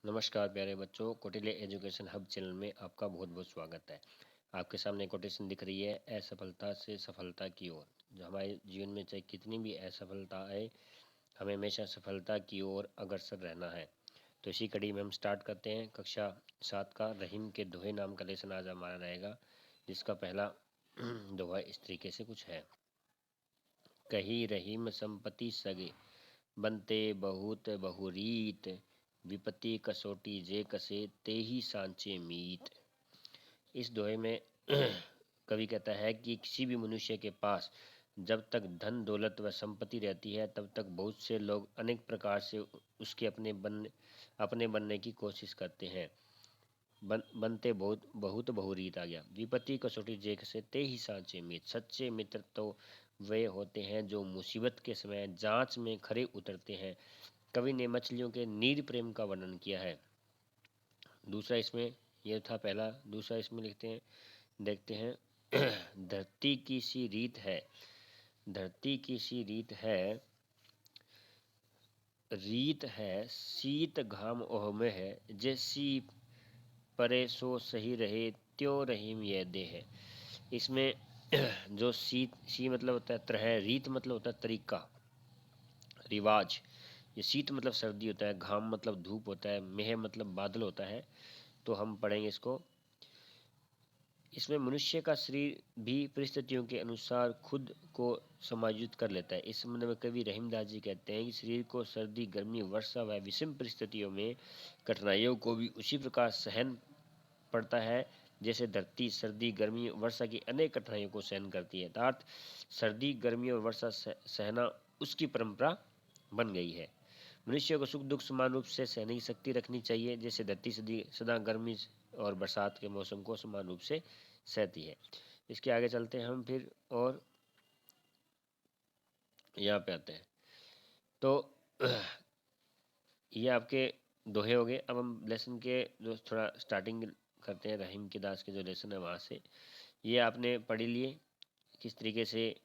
नमस्कार प्यारे बच्चों, कौटिल्य एजुकेशन हब चैनल में आपका बहुत बहुत स्वागत है। आपके सामने कोटेशन दिख रही है, असफलता से सफलता की ओर। जो हमारे जीवन में चाहे कितनी भी असफलता आए, हमें हमेशा सफलता की ओर अग्रसर रहना है। तो इसी कड़ी में हम स्टार्ट करते हैं कक्षा 7 का रहीम के दोहे नाम का लेसन आज हमारा रहेगा, जिसका पहला दोहा इस तरीके से कुछ है। कही रहीम संपत्ति सगे, बनते बहुत बहुरीत, विपत्ति कसोटी जे कसे, ते ही सांचे मीत। इस दोहे में कवि कहता है कि किसी भी मनुष्य के पास जब तक धन दौलत व संपत्ति रहती है, तब तक बहुत से लोग अनेक प्रकार से उसके अपने बनने की कोशिश करते हैं। बनते बहुत बहुत बहुरीत आ गया। विपत्ति कसौटी जे कसे, ते ही सांचे मीत। सच्चे मित्र तो वे होते हैं जो मुसीबत के समय जांच में खरे उतरते हैं। कवि ने मछलियों के नीर प्रेम का वर्णन किया है। दूसरा इसमें यह था पहला। दूसरा इसमें लिखते हैं, देखते हैं धरती की सी रीत है, धरती की सी रीत है, शीत घाम ओह में है, जैसी परे सो सही रहे, त्यों रहीम यह दे है। इसमें जो सी मतलब होता है तरह, रीत मतलब होता है तरीका, रिवाज। ये शीत मतलब सर्दी होता है, घाम मतलब धूप होता है, मेह मतलब बादल होता है। तो हम पढ़ेंगे इसको। इसमें मनुष्य का शरीर भी परिस्थितियों के अनुसार खुद को समायोजित कर लेता है। इस संबंध में कवि रहीमदास जी कहते हैं कि शरीर को सर्दी गर्मी वर्षा व विषम परिस्थितियों में कठिनाइयों को भी उसी प्रकार सहन पड़ता है जैसे धरती सर्दी गर्मी वर्षा की अनेक कठिनाइयों को सहन करती है। अर्थात सर्दी गर्मी और वर्षा सहना उसकी परंपरा बन गई है। मनुष्य को सुख दुख समान रूप से सहने की शक्ति रखनी चाहिए, जैसे धरती सदा गर्मी और बरसात के मौसम को समान रूप से सहती है। इसके आगे चलते हैं हम फिर, और यहाँ पे आते हैं। तो ये आपके दोहे हो गए। अब हम लेसन के जो थोड़ा स्टार्टिंग करते हैं, रहीम के दास के जो लेसन है वहाँ से। ये आपने पढ़ लिए किस तरीके से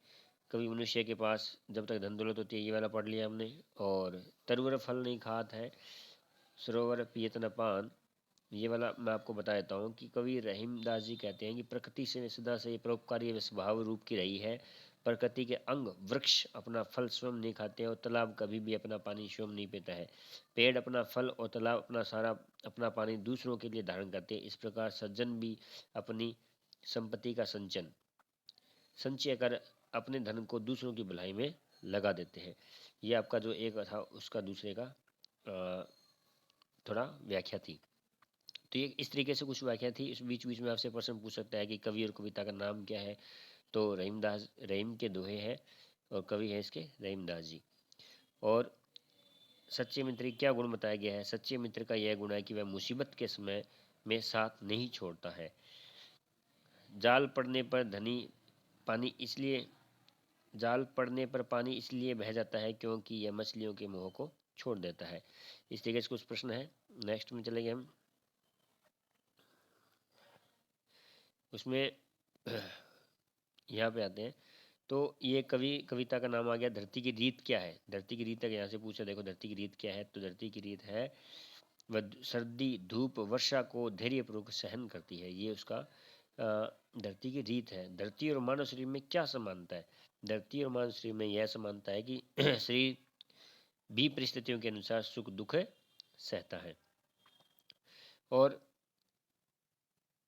कभी मनुष्य के पास जब तक धन दौलत होती है, ये वाला पढ़ लिया हमने। और तरुवर फल नहीं खात है, सरोवर पियत न पान, ये वाला मैं आपको बता देता हूँ कि कवि रहीमदास जी कहते हैं कि प्रकृति से सदा से परोपकारी स्वभाव रूप की रही है। प्रकृति के अंग वृक्ष अपना फल स्वयं नहीं खाते हैं और तालाब कभी भी अपना पानी स्वयं नहीं पीता है। पेड़ अपना फल और तालाब अपना पानी दूसरों के लिए धारण करते हैं। इस प्रकार सज्जन भी अपनी संपत्ति का संचय कर अपने धन को दूसरों की भलाई में लगा देते हैं। ये आपका जो एक था उसका दूसरे का थोड़ा व्याख्या थी। तो ये इस तरीके से कुछ व्याख्या थी। इस बीच बीच में आपसे प्रश्न पूछ सकता है कि कवि और कविता का नाम क्या है। तो रहीम के दोहे हैं और कवि है इसके रहीमदास जी। और सच्चे मित्र की क्या गुण बताया गया है। सच्चे मित्र का यह गुण है कि वह मुसीबत के समय में साथ नहीं छोड़ता है। जाल पड़ने पर धनी पानी इसलिए जाल पड़ने पर पानी इसलिए बह जाता है क्योंकि यह मछलियों के मोह को छोड़ देता है। इस तरीके से कुछ प्रश्न है। नेक्स्ट में चलेंगे हम। उसमें यहाँ पे आते हैं। तो ये कविता का नाम आ गया धरती की रीत क्या है। धरती की रीत तक यहाँ से पूछा, देखो धरती की रीत क्या है। तो धरती की रीत है वह सर्दी धूप वर्षा को धैर्यपूर्वक सहन करती है। ये उसका धरती की रीत है। धरती और मानव शरीर में क्या समानता है। धरती और मानव शरीर में यह समानता है कि शरीर भी परिस्थितियों के अनुसार सुख दुख सहता है। और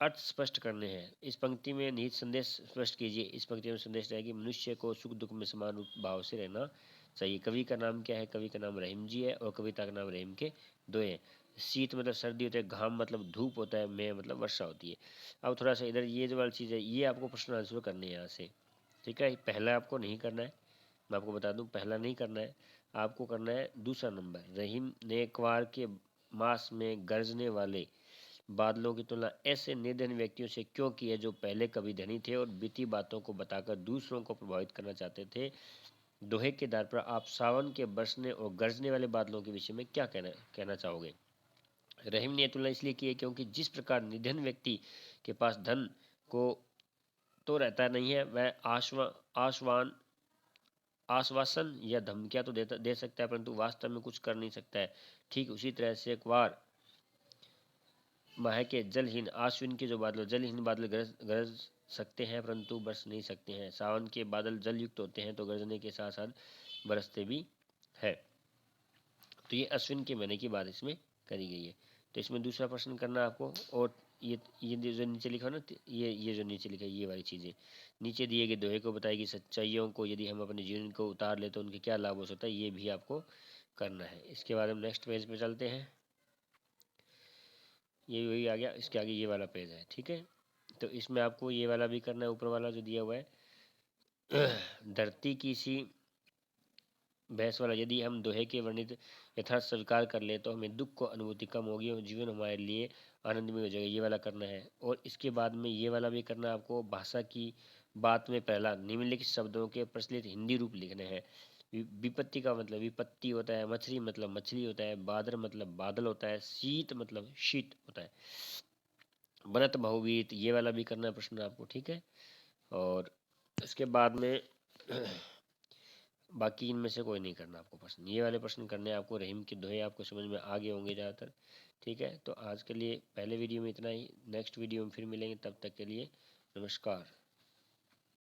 अर्थ स्पष्ट करने हैं। इस पंक्ति में निहित संदेश स्पष्ट कीजिए। इस पंक्ति में संदेश है कि मनुष्य को सुख दुख में समान रूप भाव से रहना चाहिए। कवि का नाम क्या है। कवि का नाम रहीम जी है और कविता का नाम रहीम के दोहे हैं। शीत मतलब सर्दी होता है, घाम मतलब धूप होता है, मेह मतलब वर्षा होती है। अब थोड़ा सा इधर ये जो वाली चीज़ है, ये आपको प्रश्न आंसर करनी है यहाँ से। ठीक है, पहला आपको नहीं करना है, मैं आपको बता दूं, पहला नहीं करना है। आपको करना है दूसरा नंबर। रहीम ने क्वार के मास में गरजने वाले बादलों की तुलना ऐसे निर्धन व्यक्तियों से क्यों की है जो पहले कभी धनी थे और बीती बातों को बताकर दूसरों को प्रभावित करना चाहते थे। दोहे के आधार पर आप सावन के बरसने और गरजने वाले बादलों के विषय में क्या कहना चाहोगे। रहीम ने तुलना इसलिए की है क्योंकि जिस प्रकार निधन व्यक्ति के पास धन को तो रहता नहीं है, वह आश्वासन या धमकियां तो दे सकता है, परंतु वास्तव में कुछ कर नहीं सकता है। ठीक उसी तरह से एक बार माह के जलहीन आश्विन के जो बादल, जलहीन बादल गरज सकते हैं परंतु बरस नहीं सकते हैं। सावन के बादल जल युक्त होते हैं तो गरजने के साथ साथ बरसते भी है। तो ये अश्विन के महीने की बात इसमें करी गई है। तो इसमें दूसरा प्रश्न करना आपको, और ये जो नीचे लिखा ना, ये जो नीचे लिखा है ये वाली चीज़ें नीचे दिए गए दोहे को बताएगी सच्चाइयों को यदि हम अपने जीवन को उतार ले तो उनके क्या लाभ हो सकता है, ये भी आपको करना है। इसके बाद हम नेक्स्ट पेज पे चलते हैं। ये वही आ गया, इसके आगे ये वाला पेज है, ठीक है। तो इसमें आपको ये वाला भी करना है, ऊपर वाला जो दिया हुआ है धरती की सी भैंस वाला। यदि हम दोहे के वर्णित यथार्थ स्वीकार कर ले तो हमें दुख को अनुभूति कम होगी और जीवन हमारे लिए आनंदमय हो जाएगा, ये वाला करना है। और इसके बाद में ये वाला भी करना है आपको, भाषा की बात में पहला निम्नलिखित शब्दों के प्रचलित हिंदी रूप लिखने हैं। विपत्ति का मतलब विपत्ति होता है, मछली मतलब मछली होता है, बादर मतलब बादल होता है, शीत मतलब शीत होता है, बनत बहुवीत ये वाला भी करना है प्रश्न आपको, ठीक है। और इसके बाद में बाकी इनमें से कोई नहीं करना आपको प्रश्न, ये वाले प्रश्न करने हैं आपको। रहीम के दोहे आपको समझ में आ गए होंगे ज़्यादातर, ठीक है। तो आज के लिए पहले वीडियो में इतना ही, नेक्स्ट वीडियो में फिर मिलेंगे, तब तक के लिए नमस्कार।